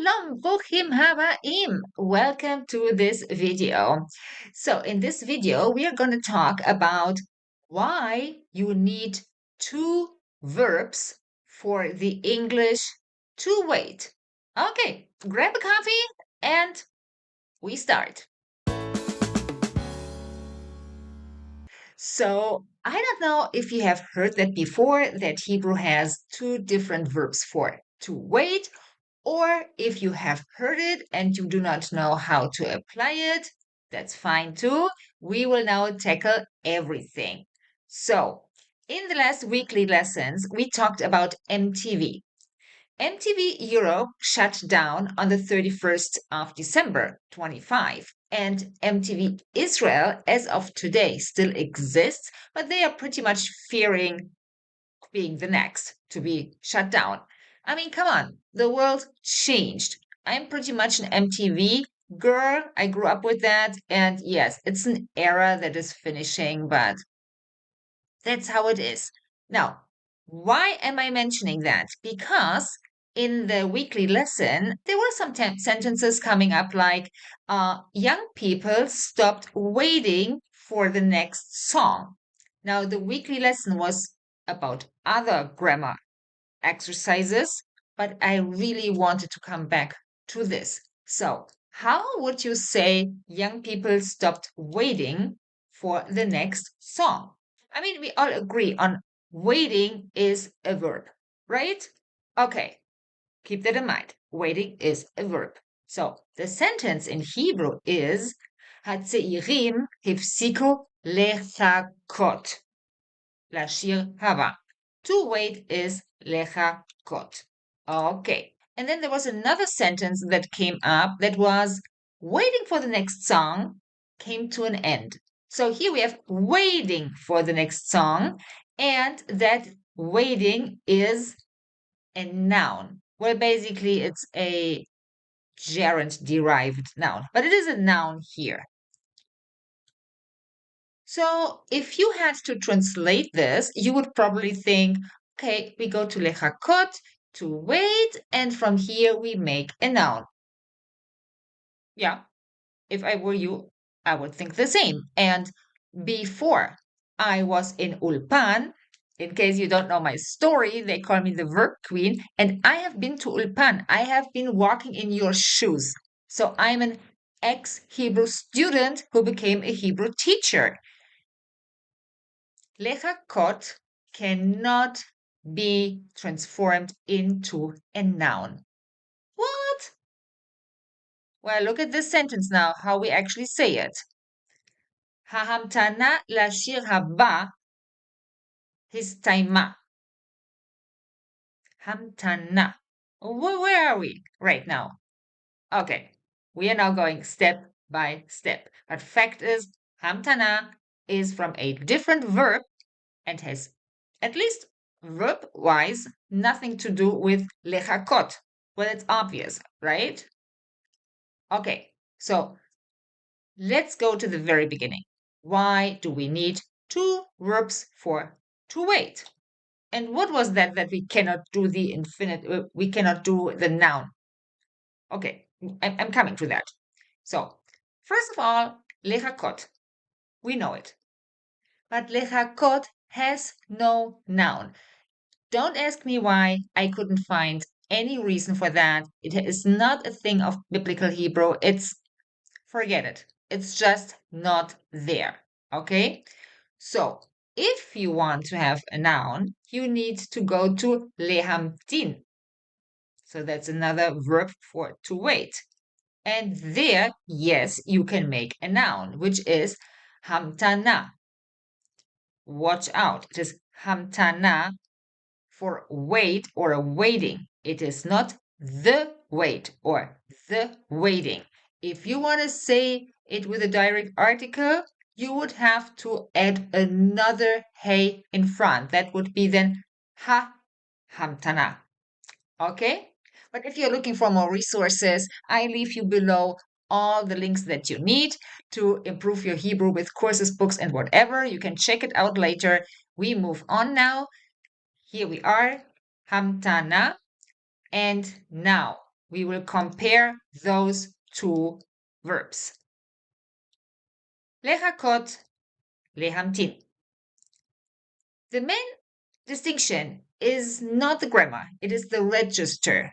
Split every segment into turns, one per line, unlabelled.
Shalom, Bochim Habaim. Welcome to this video. So in this video, we are going to talk about why you need two verbs for the English to wait. Okay, grab a coffee and we start. So I don't know if you have heard that before, that Hebrew has two different verbs for to wait, or if you have heard it and you do not know how to apply it, that's fine too. We will now tackle everything. So, in the last weekly lessons, we talked about MTV. MTV Europe shut down on the 31st of December 25, and MTV Israel, as of today, still exists, but they are pretty much fearing being the next to be shut down. I mean, come on, the world changed. I'm pretty much an MTV girl. I grew up with that. And yes, it's an era that is finishing, but that's how it is. Now, why am I mentioning that? Because in the weekly lesson, there were some sentences coming up like, young people stopped waiting for the next song. Now, the weekly lesson was about other grammar exercises, but I really wanted to come back to this. So, how would you say young people stopped waiting for the next song? I mean, we all agree on waiting is a verb, right? Okay, keep that in mind. Waiting is a verb. So, the sentence in Hebrew is הצעירים הפסיקו לחכות. לשיר הבא. To wait is לחכות. Okay. And then there was another sentence that came up that was waiting for the next song came to an end. So here we have waiting for the next song, and that waiting is a noun. Well, basically it's a gerund derived noun, but it is a noun here. So if you had to translate this, you would probably think, okay, we go to lechakot, to wait, and from here we make a noun. Yeah, if I were you, I would think the same. And before I was in Ulpan, in case you don't know my story, they call me the verb queen, and I have been to Ulpan. I have been walking in your shoes. So I'm an ex-Hebrew student who became a Hebrew teacher. Lechakot cannot be transformed into a noun. What? Well, look at this sentence now, how we actually say it. ההמתנה לשיר הבא הסתיימה. המתנה. Where are we right now? Okay, we are now going step by step. But fact is, hamtana is from a different verb and has, at least verb-wise, nothing to do with lechakot. Well, it's obvious, right? Okay, so let's go to the very beginning. Why do we need two verbs for to wait? And what was that we cannot do the infinite, we cannot do the noun? Okay, I'm coming to that. So, first of all, lechakot. We know it. But lechakot has no noun. Don't ask me why. I couldn't find any reason for that. It is not a thing of biblical Hebrew. Forget it. It's just not there. Okay? So, if you want to have a noun, you need to go to lehamtin. So that's another verb for to wait. And there, yes, you can make a noun, which is hamtana. Watch out. It is hamtana for wait or waiting. It is not the wait or the waiting. If you want to say it with a direct article, you would have to add another hey in front. That would be then ha hamtana. Okay? But if you're looking for more resources, I leave you below all the links that you need to improve your Hebrew with courses, books, and whatever. You can check it out later. We move on now. Here we are, hamtana, and now. we will compare those two verbs. לחכות, להמתין. The main distinction is not the grammar, it is the register.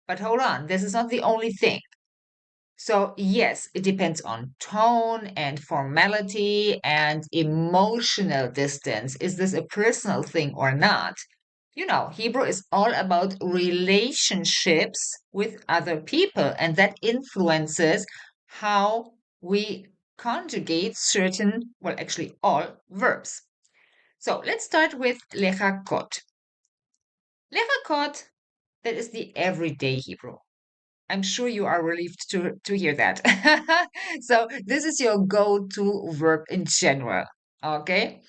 But hold on, this is not the only thing. So, yes, it depends on tone and formality and emotional distance. Is this a personal thing or not? You know, Hebrew is all about relationships with other people, and that influences how we conjugate certain, well, actually all verbs. So let's start with lechakot. Lechakot, that is the everyday Hebrew. I'm sure you are relieved to hear that. So this is your go-to verb in general, okay?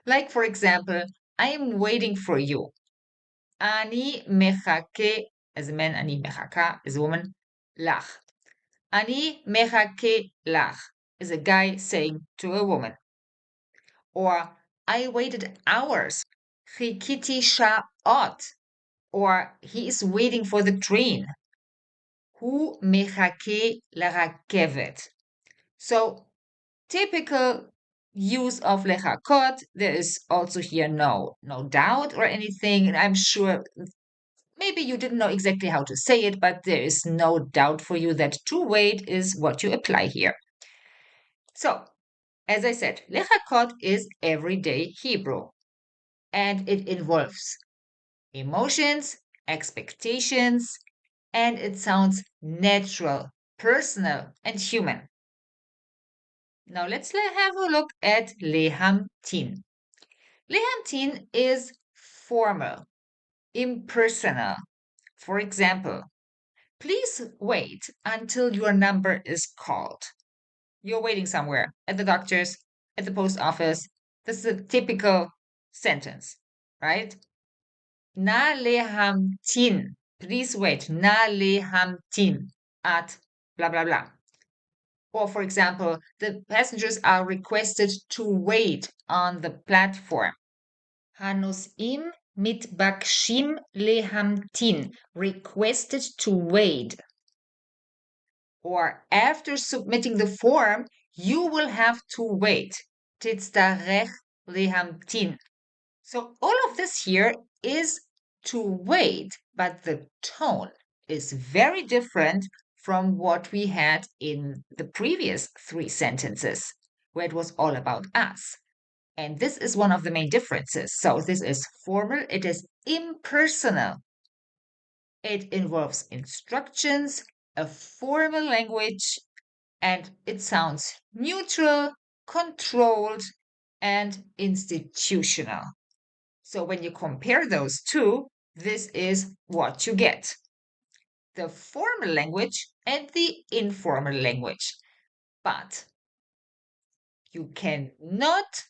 Like for example, I am waiting for you. אני מחכה, as a man, אני מחכה, as a woman, לך. אני מחכה לך, is a guy saying to a woman. Or I waited hours. חיכיתי שעות. Or he is waiting for the train. הוא מחכה לרכבת. So, typical use of lechakot, there is also here no doubt or anything. I'm sure maybe you didn't know exactly how to say it, but there is no doubt for you that to wait is what you apply here. So, as I said, lechakot is everyday Hebrew, and it involves emotions, expectations, and it sounds natural, personal, and human. Now let's have a look at lehamtin. Lehamtin is formal, impersonal. For example, please wait until your number is called. You're waiting somewhere, at the doctor's, at the post office. This is a typical sentence, right? Na lehamtin. Please wait. Na lehamtin at blah, blah, blah. Or, for example, the passengers are requested to wait on the platform. הנוסעים מתבקשים להמתין, requested to wait. Or after submitting the form, you will have to wait. תצטרך להמתין. So all of this here is to wait, but the tone is very different from what we had in the previous three sentences, where it was all about us. And this is one of the main differences. So this is formal, it is impersonal. It involves instructions, a formal language, and it sounds neutral, controlled, and institutional. So when you compare those two, this is what you get. The formal language and the informal language. But you cannot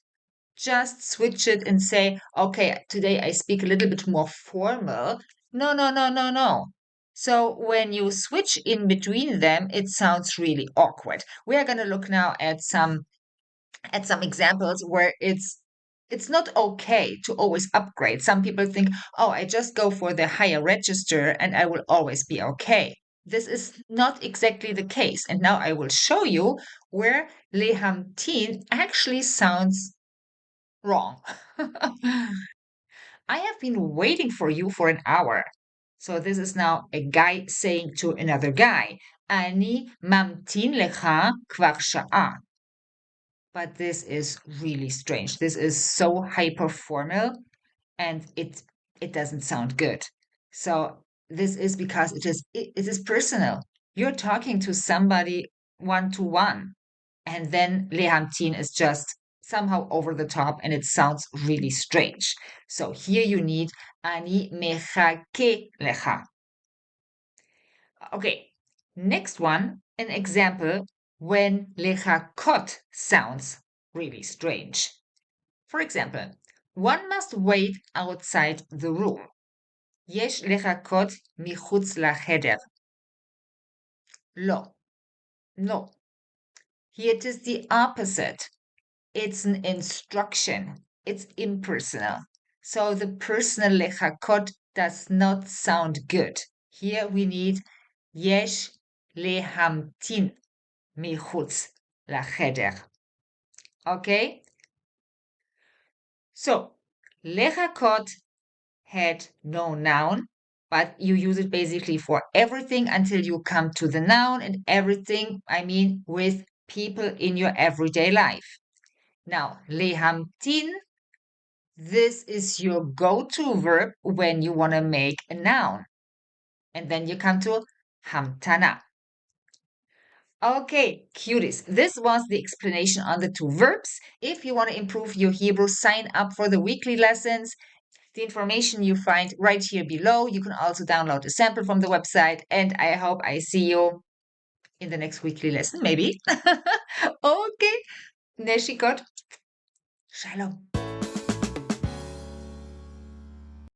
just switch it and say, okay, today I speak a little bit more formal. No, no, no, no, no. So when you switch in between them, it sounds really awkward. We are going to look now at some examples where it's not okay to always upgrade. Some people think, oh, I just go for the higher register and I will always be okay. This is not exactly the case. And now I will show you where lehamtin actually sounds wrong. I have been waiting for you for an hour. So this is now a guy saying to another guy, אני ממתין לך כבר שעה. But this is really strange. This is so hyper formal and it doesn't sound good. So this is because it is personal. You're talking to somebody one to one, and then lehamtin is just somehow over the top and it sounds really strange. So here you need אני מחכה לך. Okay, next one, an example when lechakot sounds really strange. For example, one must wait outside the room. יש לחכות מחוץ לחדר. לא. No. Here it is the opposite. It's an instruction. It's impersonal. So the personal lechakot does not sound good. Here we need יש להמתין מחוץ לחדר. Okay? So, לחכות had no noun, but you use it basically for everything until you come to the noun, and everything, I mean, with people in your everyday life. Now, להמתין, this is your go-to verb when you want to make a noun. And then you come to המתנה. Okay, cuties, this was the explanation on the two verbs. If you want to improve your Hebrew, sign up for the weekly lessons. The information you find right here below. You can also download a sample from the website, and I hope I see you in the next weekly lesson, maybe. Okay, נשיקות. Shalom.